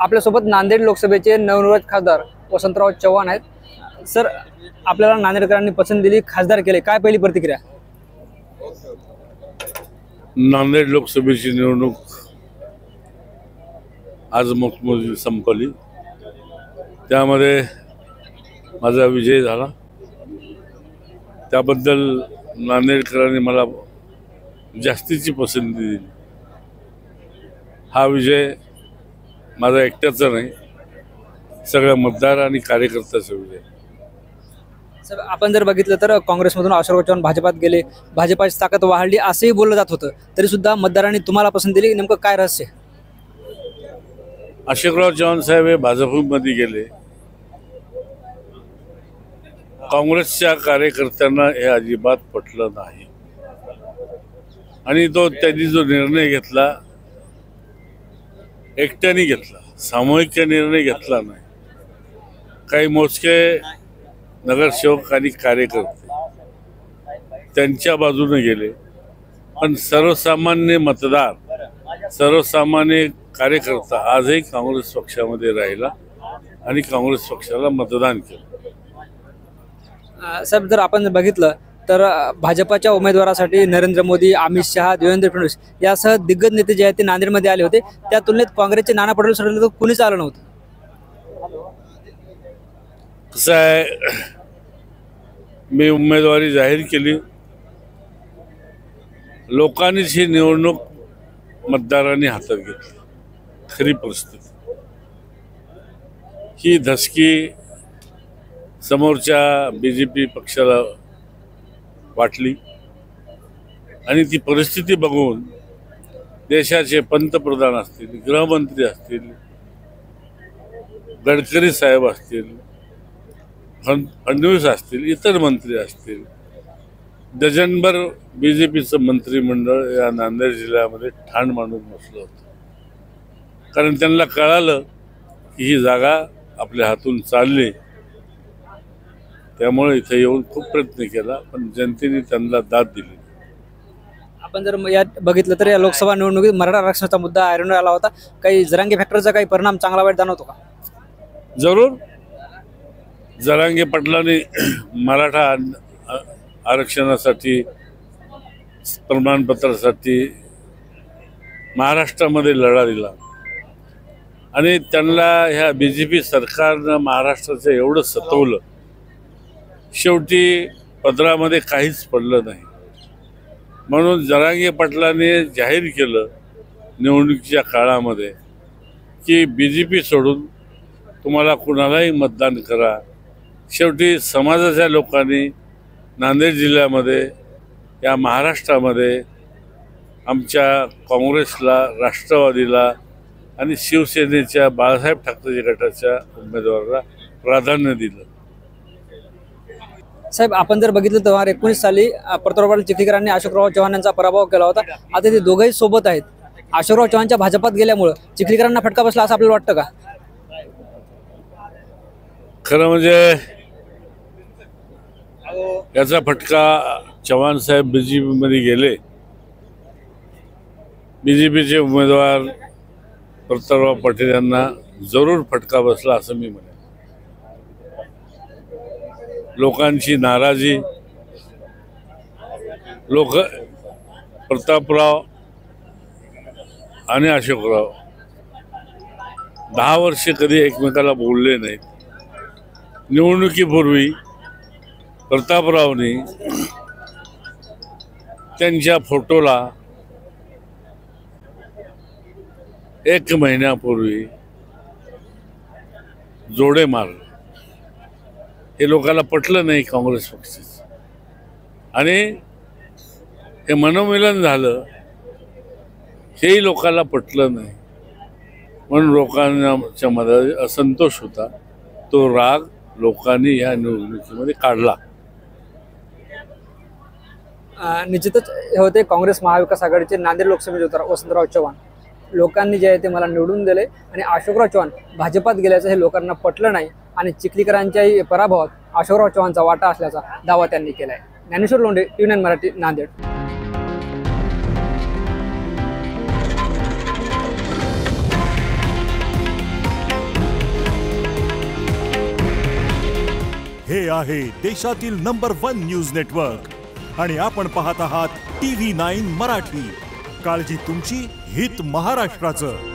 आपल्यासोबत नांदेड लोकसभेचे नवनिर्वाचित खासदार वसंतराव चव्हाण आहेत। सर, आपल्याला नांदेडकरांनी पसंत दिली, खासदार केले, काय पहिली प्रतिक्रिया? नांदेड लोकसभेची निवडणूक आज मतमोजणी संपली, त्यामध्ये माझा विजय झाला। त्याबद्दल नांदेडकरांनी मला जास्तीची पसंती दिली। हा विजय माझा एकट्याचा नाही, सगळ्या मतदार आणि कार्यकर्त्याचा विजय। सर, आपण जर बघितलं तर काँग्रेसमधून अशोकराव चव्हाण भाजपात गेले, भाजपाची ताकद वाढली असंही बोललं जात होतं, तरी सुद्धा मतदारांनी तुम्हाला पसंत दिली, नेमकं काय रहस्य? अशोकराव चव्हाण साहेब हे भाजपमध्ये गेले, काँग्रेसच्या कार्यकर्त्यांना हे अजिबात पटलं नाही आणि त्यांनी जो निर्णय घेतला एकट्याने घेतला, सामूहिक निर्णय घेतला नाही। काही मोजके नगरसेवक आणि कार्यकर्ते त्यांच्या बाजूने गेले, पण सर्वसामान्य मतदार, सर्वसामान्य कार्यकर्ता आजही काँग्रेस पक्षामध्ये राहिला आणि काँग्रेस पक्षाला मतदान केलं। साहेब, जर आपण बघितलं तर भाजपाच्या उमेदवारासाठी नरेंद्र मोदी, अमित शहा, देवेंद्र फडणवीस यासह दिग्गज नेते जे आहेत ते नांदेडमध्ये आले होते। त्या तुलनेत काँग्रेसचे नाना पटोले सोडले तर कुणीच आलं नव्हतं। कसं आहे, मी उमेदवारी जाहीर केली, लोकांनीच ही निवडणूक मतदारांनी हातात घेतली। खरी परिस्थिती ही धसकी समोरच्या बीजेपी पक्षाला वाटली आणि ती परिस्थिती बघून देशाचे पंतप्रधान असतील, गृहमंत्री असतील, गडकरी साहेब असतील, फडणवीस असतील, इतर मंत्री असतील, डझनभर बीजेपीचं मंत्रिमंडळ या नांदेड जिल्ह्यामध्ये ठाण मांडून बसलं होतं। कारण त्यांना कळालं की ही जागा आपल्या हातून चालली, त्यामुळे इथे येऊन खूप प्रयत्न केला, पण जनतेने त्यांना दाद दिली। आपण जर यात बघितलं तर या लोकसभा निवडणुकीत मराठा आरक्षणाचा मुद्दा ऐरणीवर आला होता, काही जरांगे फॅक्टरचा काही परिणाम चांगला वाईट जाणवतो का? जरूर, जरांगे पाटलांनी मराठा आरक्षणासाठी, प्रमाणपत्रासाठी महाराष्ट्रामध्ये लढा दिला आणि त्यांना ह्या बीजेपी सरकारनं महाराष्ट्राचं एवढं सतवलं, शेवटी पदरामध्ये काहीच पडलं नाही। म्हणून जरांगे पाटलांनी जाहीर केलं निवडणुकीच्या काळामध्ये की बीजेपी सोडून तुम्हाला कुणालाही मतदान करा। शेवटी समाजाच्या लोकांनी नांदेड जिल्ह्यामध्ये, या महाराष्ट्रामध्ये आमच्या काँग्रेसला, राष्ट्रवादीला आणि शिवसेनेच्या बाळासाहेब ठाकरे गटाच्या उमेदवाराला प्राधान्य दिलं। साहेब, आपण जर बघितलं तर 2019 साली प्रतापराव चिखलीकरांनी अशोकराव चव्हाण यांचा पराभव केला होता। आता ते दोघंही सोबत आहेत। अशोकराव चव्हाणच्या भाजपात गेल्यामुळे चिखलीकरांना फटका बसला असं आपल्याला वाटतं का? खरं म्हणजे याचा फटका चव्हाण साहेब बीजेपी मध्ये गेले, बीजेपीचे उमेदवार प्रतापराव पाटील यांना जरूर फटका बसला असं मी म्हणेन। लोकांची नाराजी, लोक प्रतापराव आणि अशोकराव 10 वर्ष कधी एकमेकाला बोलले नाहीत। निवडणुकीपूर्वी प्रतापरावनी त्यांच्या फोटोला 1 महिन्यापूर्वी जोडे मारले। हे लोकांना पटलं नाही काँग्रेस पक्षाचं आणि हे मनोमिलन झालं, हेही लोकांना पटलं नाही। म्हणून लोकांच्या मध्ये असंतोष होता, तो राग लोकांनी या निवडणुकीमध्ये काढला। निश्चितच हे होते काँग्रेस महाविकास आघाडीचे नांदेड लोकसभेचे उमेदवार वसंतराव चव्हाण। लोकांनी जे आहे ते मला निवडून दिले आणि अशोकराव चव्हाण भाजपात गेल्याचं हे लोकांना पटलं नाही आणि चिखलीकरांच्याही पराभवात अशोकराव चव्हाणचा वाटा असल्याचा दावा त्यांनी केलाय। ज्ञानेश्वर लोंढे, टी9 मराठी, नांदेड। हे आहे देशातील नंबर 1 न्यूज नेटवर्क आणि आपण पाहत आहात TV9 मराठी. काळजी तुमची, हित महाराष्ट्राचं.